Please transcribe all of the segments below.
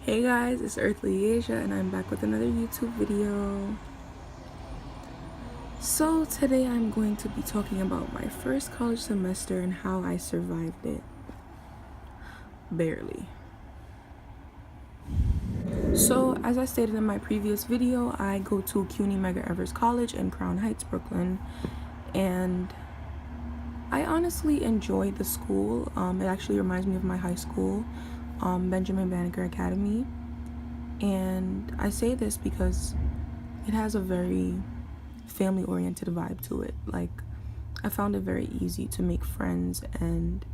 Hey guys, it's Earthly Eaysia and I'm back with another YouTube video. So today I'm going to be talking about my first college semester and how I survived it. Barely. So as I stated in my previous video, I go to CUNY Medgar Evers College in Crown Heights, Brooklyn, and I honestly enjoyed the school. It actually reminds me of my high school, Benjamin Banneker Academy. And I say this because it has a very family-oriented vibe to it. Like, I found it very easy to make friends and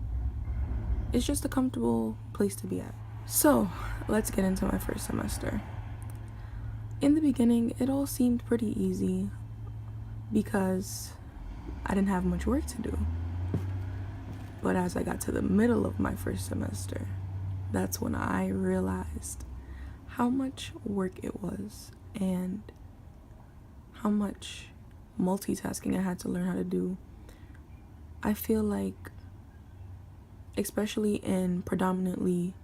it's just a comfortable place to be at. So let's get into my first semester. In the beginning, it all seemed pretty easy because I didn't have much work to do. But as I got to the middle of my first semester, that's when I realized how much work it was and how much multitasking I had to learn how to do. I feel like, especially in predominantly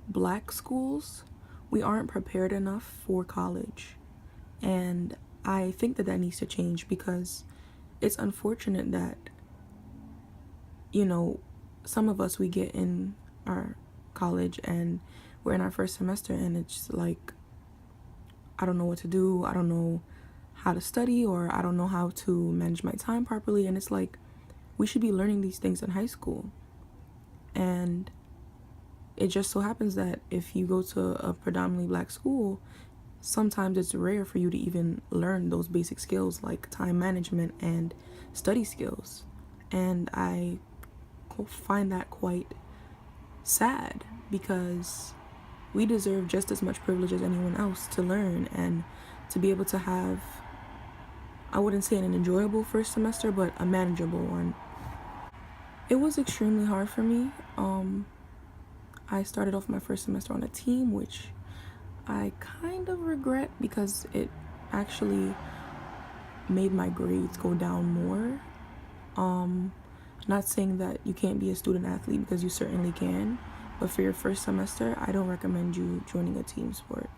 black schools, we aren't prepared enough for college. And I think that needs to change because it's unfortunate that, some of us, we get in our college and we're in our first semester and it's like, I don't know what to do, I don't know how to study, or I don't know how to manage my time properly. And it's like, we should be learning these things in high school. And it just so happens that if you go to a predominantly black school, sometimes it's rare for you to even learn those basic skills like time management and study skills. And I find that quite sad because we deserve just as much privilege as anyone else to learn and to be able to have, I wouldn't say an enjoyable first semester, but a manageable one. It was extremely hard for me. I started off my first semester on a team, which I kind of regret because it actually made my grades go down more. Not saying that you can't be a student athlete, because you certainly can, but for your first semester, I don't recommend you joining a team sport.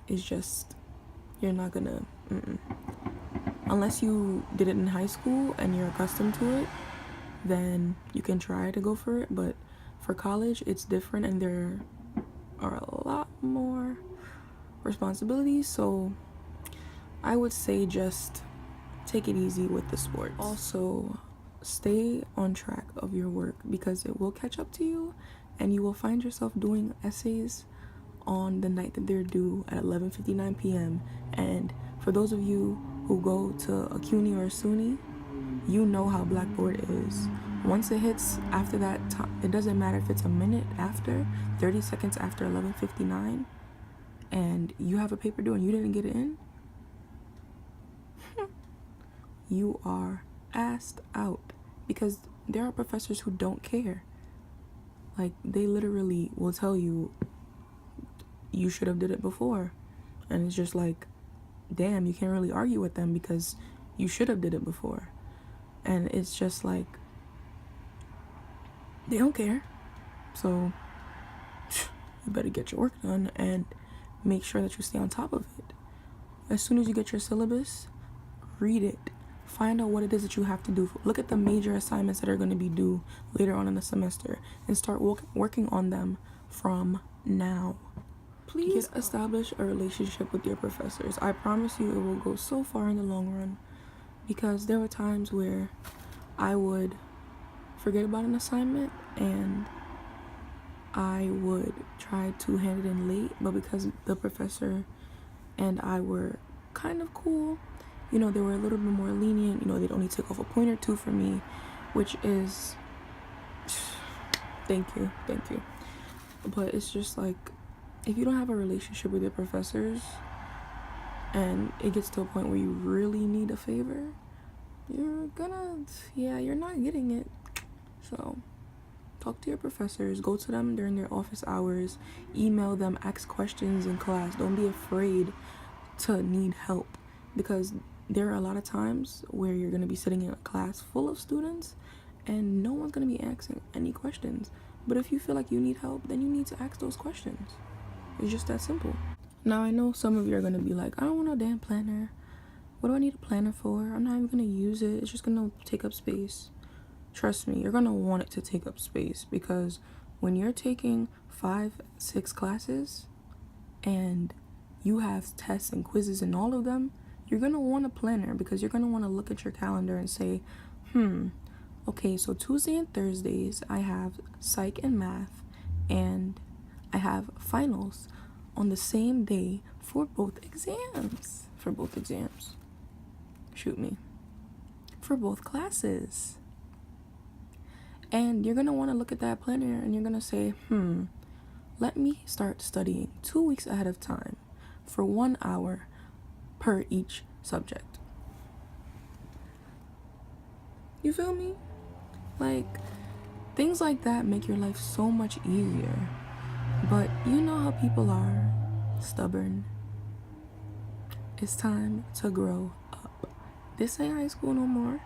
It's just, you're not gonna, unless you did it in high school and you're accustomed to it, then you can try to go for it. But for college, it's different and there are a lot more responsibilities. So I would say just take it easy with the sports. Also, stay on track of your work because it will catch up to you and you will find yourself doing essays on the night that they're due at 11:59 p.m. And for those of you who go to a CUNY or a SUNY, you know how Blackboard is. Once it hits after that time, it doesn't matter if it's a minute after, 30 seconds after 11:59, and you have a paper due and you didn't get it in, you are asked out, because there are professors who don't care. Like, they literally will tell you you should have did it before, and it's just like, damn, you can't really argue with them because you should have did it before. And it's just like, they don't care. So you better get your work done and make sure that you stay on top of it. As soon as you get your syllabus, read it. Find out what it is that you have to do. Look at the major assignments that are going to be due later on in the semester and start working on them from now. Please establish a relationship with your professors. I promise you it will go so far in the long run, because there were times where I would forget about an assignment and I would try to hand it in late, but because the professor and I were kind of cool, they were a little bit more lenient. They'd only take off a point or two for me, which is, thank you. But it's just like, if you don't have a relationship with your professors and it gets to a point where you really need a favor, you're not getting it. So talk to your professors, go to them during their office hours, email them, ask questions in class. Don't be afraid to need help, because there are a lot of times where you're going to be sitting in a class full of students and no one's going to be asking any questions. But if you feel like you need help, then you need to ask those questions. It's just that simple. Now, I know some of you are going to be like, I don't want a damn planner. What do I need a planner for? I'm not even going to use it. It's just going to take up space. Trust me, you're going to want it to take up space, because when you're taking 5, 6 classes and you have tests and quizzes in all of them, you're going to want a planner, because you're going to want to look at your calendar and say, okay, so Tuesday and Thursdays I have psych and math, and I have finals on the same day for both exams. Shoot me. For both classes. And you're going to want to look at that planner and you're going to say, let me start studying 2 weeks ahead of time for 1 hour per each subject. You feel me? Like, things like that make your life so much easier. But you know how people are, stubborn. It's time to grow up. This ain't high school no more.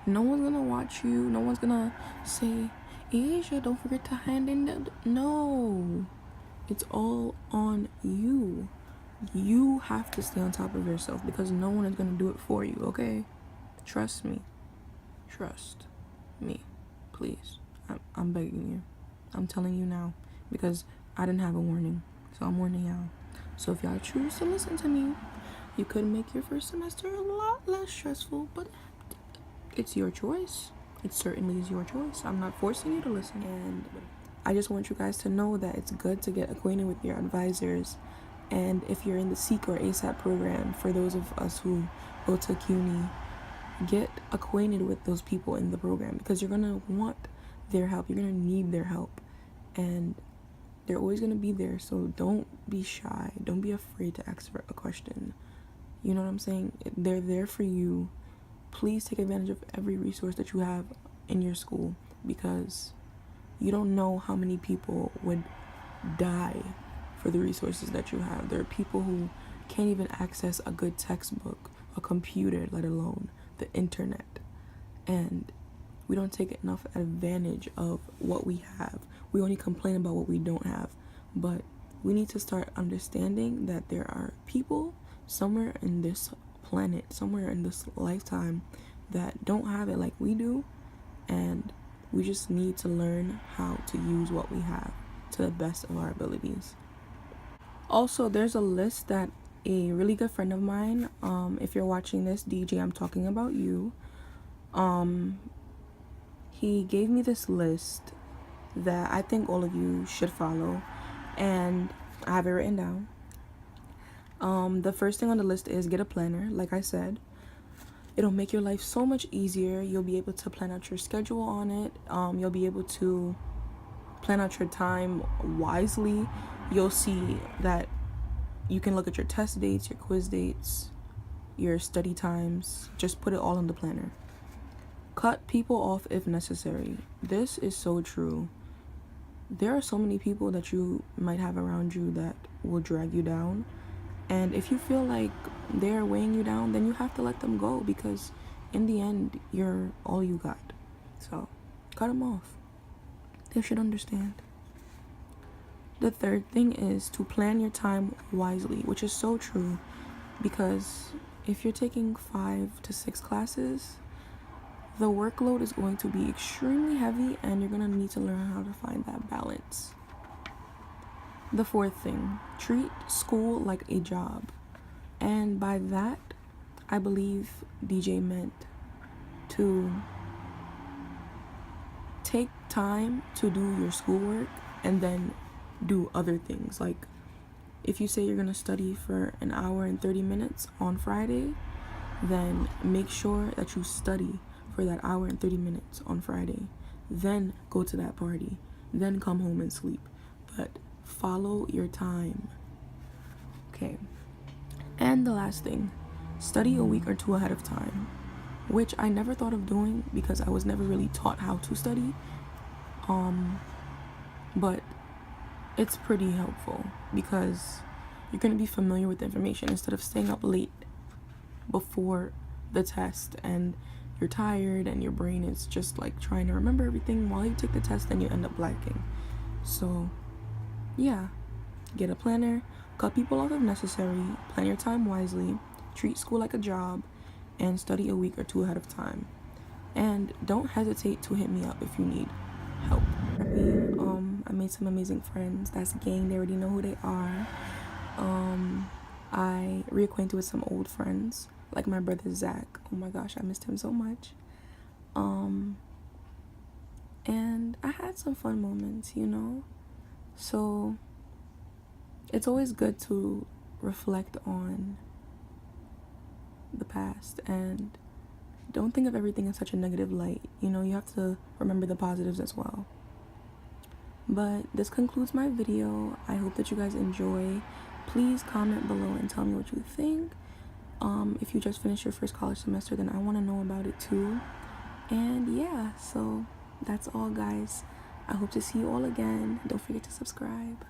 No one's gonna watch you. No one's gonna say, Eaysia, don't forget to hand in the... No. It's all on you. You have to stay on top of yourself, because no one is gonna do it for you, okay? Trust me. Trust me. Please. I'm begging you. I'm telling you now, because I didn't have a warning, so I'm warning y'all. So if y'all choose to listen to me, you could make your first semester a lot less stressful, but it's your choice. It certainly is your choice. I'm not forcing you to listen. And I just want you guys to know that it's good to get acquainted with your advisors. And if you're in the SEEK or ASAP program, for those of us who go to CUNY, get acquainted with those people in the program, because you're going to want their help. You're going to need their help. And they're always going to be there. So don't be shy. Don't be afraid to ask for a question. You know what I'm saying? They're there for you. Please take advantage of every resource that you have in your school, because you don't know how many people would die for the resources that you have. There are people who can't even access a good textbook, a computer, let alone the internet. And we don't take enough advantage of what we have. We only complain about what we don't have. But we need to start understanding that there are people somewhere in this planet, somewhere in this lifetime, that don't have it like we do. And we just need to learn how to use what we have to the best of our abilities. Also, there's a list that a really good friend of mine, if you're watching this, DJ, I'm talking about you. He gave me this list that I think all of you should follow, and I have it written down. The first thing on the list is get a planner. Like I said, it'll make your life so much easier. You'll be able to plan out your schedule on it. You'll be able to plan out your time wisely. You'll see that you can look at your test dates, your quiz dates, your study times. Just put it all in the planner. Cut people off if necessary. This is so true. There are so many people that you might have around you that will drag you down. And if you feel like they're weighing you down, then you have to let them go, because in the end, you're all you got. So, cut them off. They should understand. The third thing is to plan your time wisely, which is so true, because if you're taking 5 to 6 classes, the workload is going to be extremely heavy, and you're going to need to learn how to find that balance. The fourth thing, treat school like a job. And by that, I believe DJ meant to take time to do your schoolwork and then do other things. Like, if you say you're going to study for an hour and 30 minutes on Friday, then make sure that you study for that hour and 30 minutes on Friday. Then go to that party. Then come home and sleep. But follow your time. Okay. And the last thing, study a week or two ahead of time, which I never thought of doing because I was never really taught how to study. But it's pretty helpful because you're going to be familiar with the information instead of staying up late before the test and you're tired and your brain is just like trying to remember everything while you take the test and you end up blanking. So yeah, get a planner, cut people off if necessary, plan your time wisely, treat school like a job, and study a week or two ahead of time. And don't hesitate to hit me up if you need help. I made some amazing friends. That's gang, they already know who they are. I reacquainted with some old friends, like my brother Zach. Oh my gosh, I missed him so much. And I had some fun moments, you know? So it's always good to reflect on the past and don't think of everything in such a negative light. You know, you have to remember the positives as well. But this concludes my video. I hope that you guys enjoy. Please comment below and tell me what you think. If you just finished your first college semester, then I want to know about it too. And yeah, so that's all, guys. I hope to see you all again. Don't forget to subscribe.